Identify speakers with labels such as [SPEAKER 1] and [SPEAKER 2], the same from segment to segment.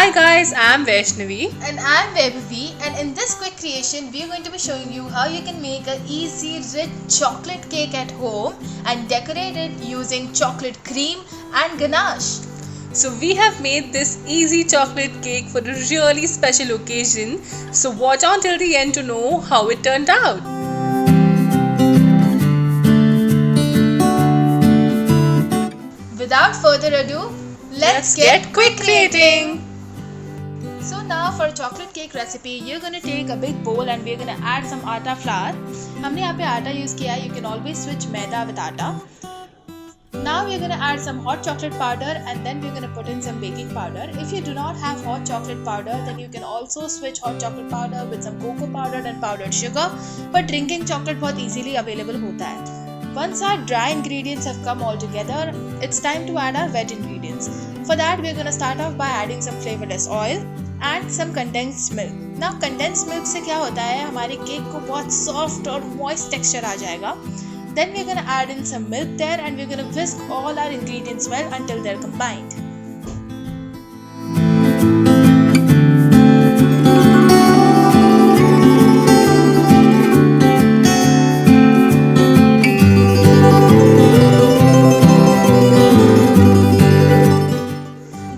[SPEAKER 1] Hi guys, I'm Vaishnavi.
[SPEAKER 2] And I'm Vaibhavi, and in this quick creation, we are going to be showing you how you can make an easy, rich chocolate cake at home and decorate it using chocolate cream and ganache.
[SPEAKER 1] So we have made this easy chocolate cake for a really special occasion. So watch on till the end to know how it turned out.
[SPEAKER 2] Without further ado, let's get quick creating. So now for a chocolate cake recipe, you're gonna take a big bowl and we're gonna add some atta flour. हमने यहाँ पे आटा use किया है. You can always switch maida with atta. Now we're gonna add some hot chocolate powder and then we're gonna put in some baking powder. If you do not have hot chocolate powder, then you can also switch hot chocolate powder with some cocoa powder and powdered sugar. But drinking chocolate बहुत easily available होता है. Once our dry ingredients have come all together, it's time to add our wet ingredients. For that, we're gonna start off by adding some flavorless oil and some condensed milk. Now condensed milk से क्या होता है, हमारे cake को बहुत soft और moist texture आ जाएगा. Then we're gonna add in some milk there and we're gonna whisk all our ingredients well until they're combined.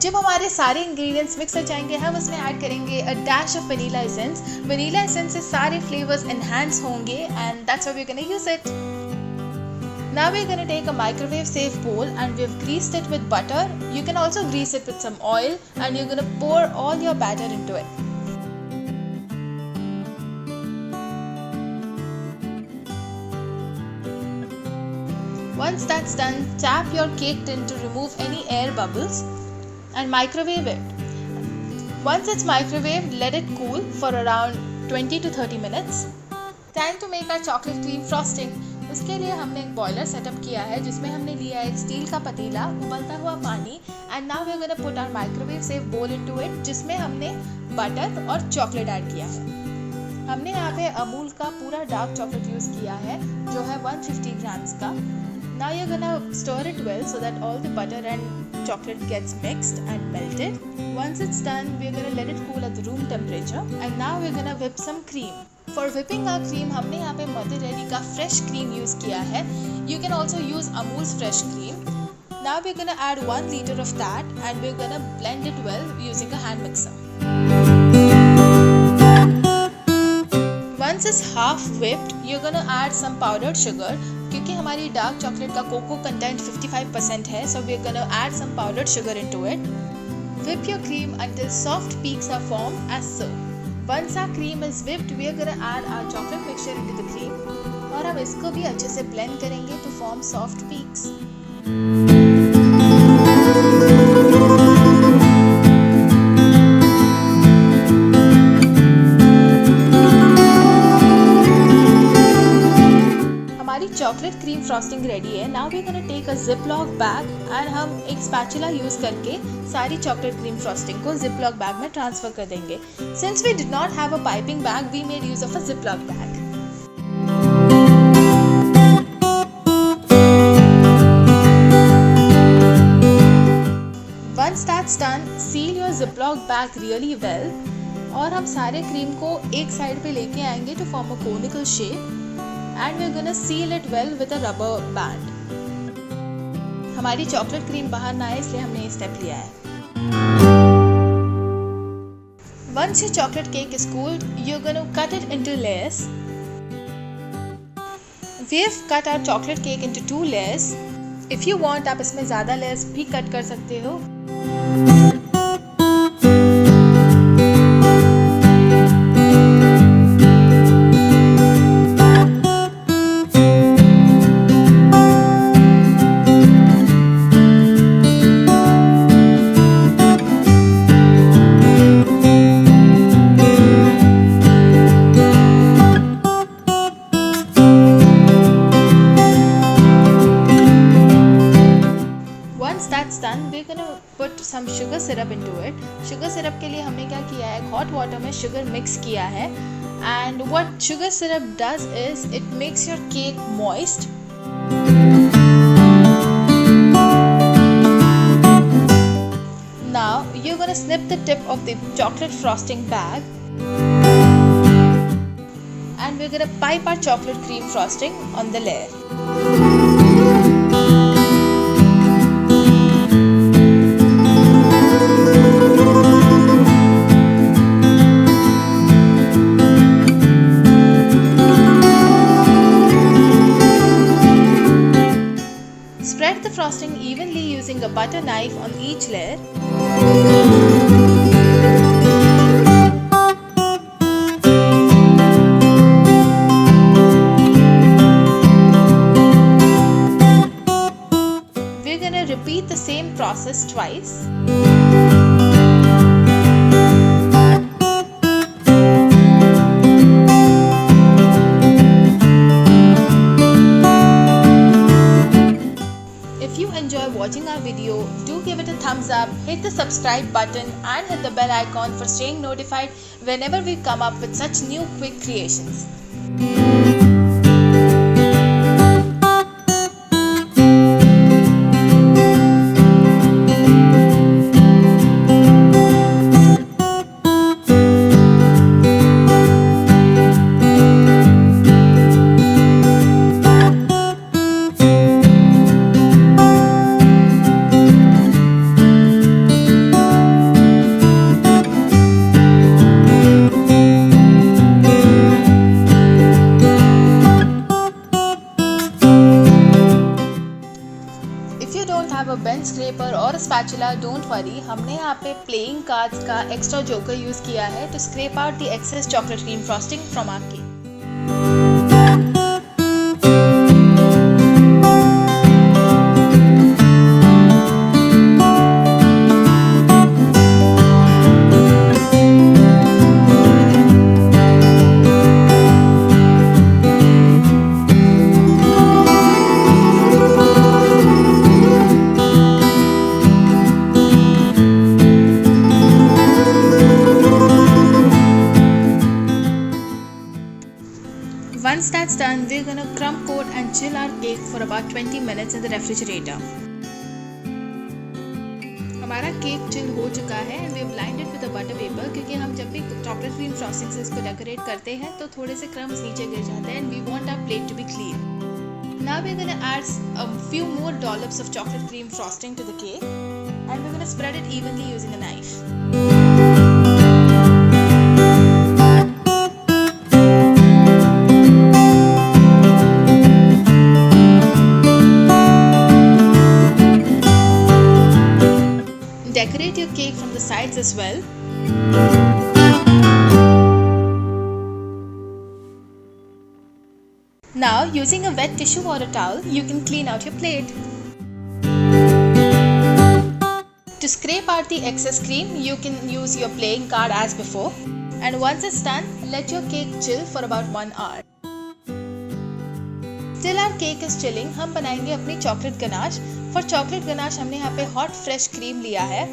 [SPEAKER 2] जब हमारे सारे इंग्रेडिएंट्स मिक्स हो जाएंगे, हम उसमें ऐड करेंगे a dash of vanilla essence. Vanilla essence से सारे फ्लेवर्स एनहांस होंगे and that's how we are gonna use it. Now we're going to take a microwave safe bowl and we've greased it with butter. You can also grease it with some oil and you're going to pour all your batter into it. Once that's done, tap your cake tin to remove any air bubbles and microwave it. Once it's microwaved, let it cool for around 20 to 30 minutes. Time to make our chocolate cream frosting. उसके लिए हमने एक boiler setup किया है जिसमें हमने लिया है एक स्टील का पतीला, उबलता हुआ पानी and now we are gonna put our microwave safe bowl into it जिसमें हमने बटर और चॉकलेट ऐड किया है. हमने यहाँ पे अमूल का पूरा डार्क चॉकलेट यूज़ किया है जो है 150 ग्राम्स का. Now you are gonna stir it well so that all the butter and chocolate gets mixed and melted. Once it's done, we're gonna let it cool at the room temperature and now we're gonna whip some cream. For whipping our cream, हमने यहाँ पे Mother Dairy का fresh cream use किया है. You can also use Amul's fresh cream. Now we're gonna add 1 liter of that and we're gonna blend it well using a hand mixer. Once it's half whipped, you're gonna add some powdered sugar. क्योंकि हमारी dark chocolate का cocoa content 55% है, so we're gonna add some powdered sugar into it. Whip your cream until soft peaks are formed as so. Once our cream is whipped, we are gonna add our chocolate mixture into the cream और अब इसको भी अच्छे से blend करेंगे to form soft peaks. Chocolate cream frosting ready है. Now we gonna take a ziplock bag and हम एक स्पैचुला यूज करके सारी चॉकलेट क्रीम फ्रॉस्टिंग को जिपलॉक बैग में ट्रांसफर कर देंगे. Since we did not have a piping bag, we made use of a ziplock bag. Once that's done, seal your ziploc bag really well और हम सारे cream को एक side पे लेके आएंगे to form a conical shape. And we're gonna seal it well with a rubber band. हमारी chocolate cream बाहर ना आए इसलिए हमने ये स्टेप लिया है. Once your chocolate cake is cooled, you're gonna cut it into layers. We've cut our chocolate cake into 2 layers. If you want, आप इसमें ज़्यादा layers भी cut कर सकते हो. That's done, we're gonna put some sugar syrup into it. Sugar syrup के लिए हमने क्या किया है, hot water में sugar mix किया है and what sugar syrup does is it makes your cake moist. Now you're going to snip the tip of the chocolate frosting bag and we're going to pipe our chocolate cream frosting on the layer. Spread the frosting evenly using a butter knife on each layer. We're going to repeat the same process twice. If you enjoy watching our video, do give it a thumbs up, hit the subscribe button and hit the bell icon for staying notified whenever we come up with such new quick creations. If you don't have a bench scraper or a spatula, don't worry. हमने यहाँ पे playing cards का extra joker use किया है to scrape out the excess chocolate cream frosting from our cake. Once that's done, we're gonna crumb coat and chill our cake for about 20 minutes in the refrigerator. हमारा cake chill हो चुका है and we blind it with a butter paper क्योंकि हम जब भी chocolate cream frosting से इसको डेकोरेट करते हैं तो थोड़े से crumbs नीचे गिर जाते हैं and we want our plate to be clean. Now we're gonna add a few more dollops of chocolate cream frosting to the cake and we're gonna spread it evenly using a knife. Decorate your cake from the sides as well. Now, using a wet tissue or a towel, you can clean out your plate. To scrape out the excess cream, you can use your playing card as before. And once it's done, let your cake chill for about 1 hour. Till our cake is chilling, हम बनाएंगे अपनी chocolate ganache. For chocolate ganache हमने यहाँ पे hot fresh cream लिया है.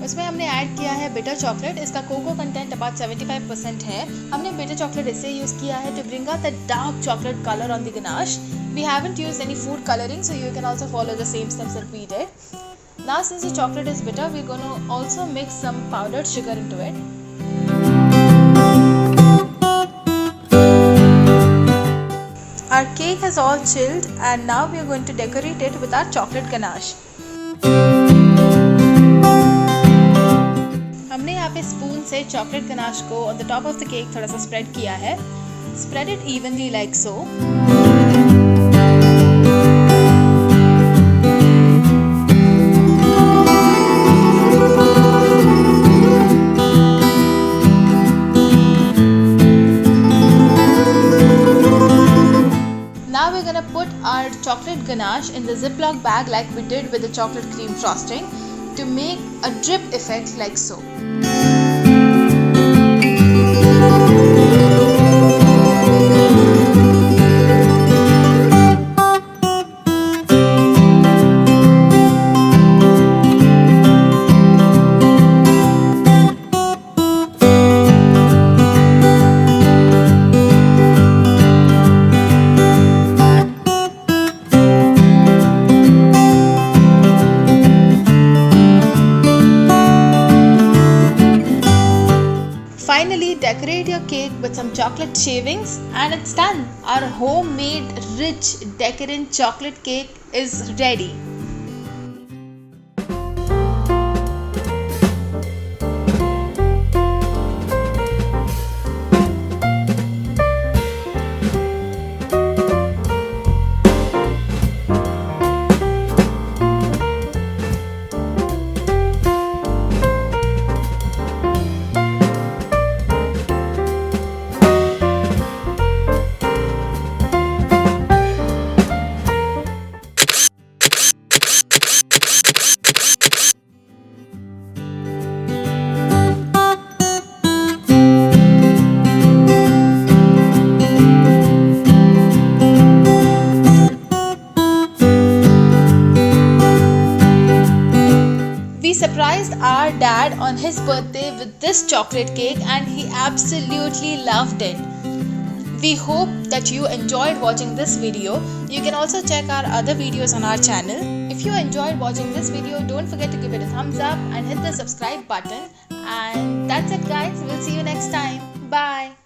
[SPEAKER 2] उसमें हमने ऐड किया है bitter chocolate. इसका cocoa content about 75% है. हमने bitter chocolate इससे यूज़ किया है to bring out the dark chocolate color on the ganache. We haven't used any food coloring, so you can also follow the same steps that we did. Now since the chocolate is bitter, we're going to also mix some powdered sugar into it. Our cake has all chilled and now we are going to decorate it with our chocolate ganache. हमने यहाँ पे spoon से chocolate ganache को on the top of the cake थोड़ा सा spread किया है. Spread it evenly like so. Now we're gonna put our chocolate ganache in the Ziploc bag like we did with the chocolate cream frosting to make a drip effect like so. cake with some chocolate shavings and it's done. Our homemade, rich, decadent chocolate cake is ready. We surprised our dad on his birthday with this chocolate cake and he absolutely loved it. We hope that you enjoyed watching this video. You can also check our other videos on our channel. If you enjoyed watching this video, don't forget to give it a thumbs up and hit the subscribe button. And that's it guys. We'll see you next time. Bye.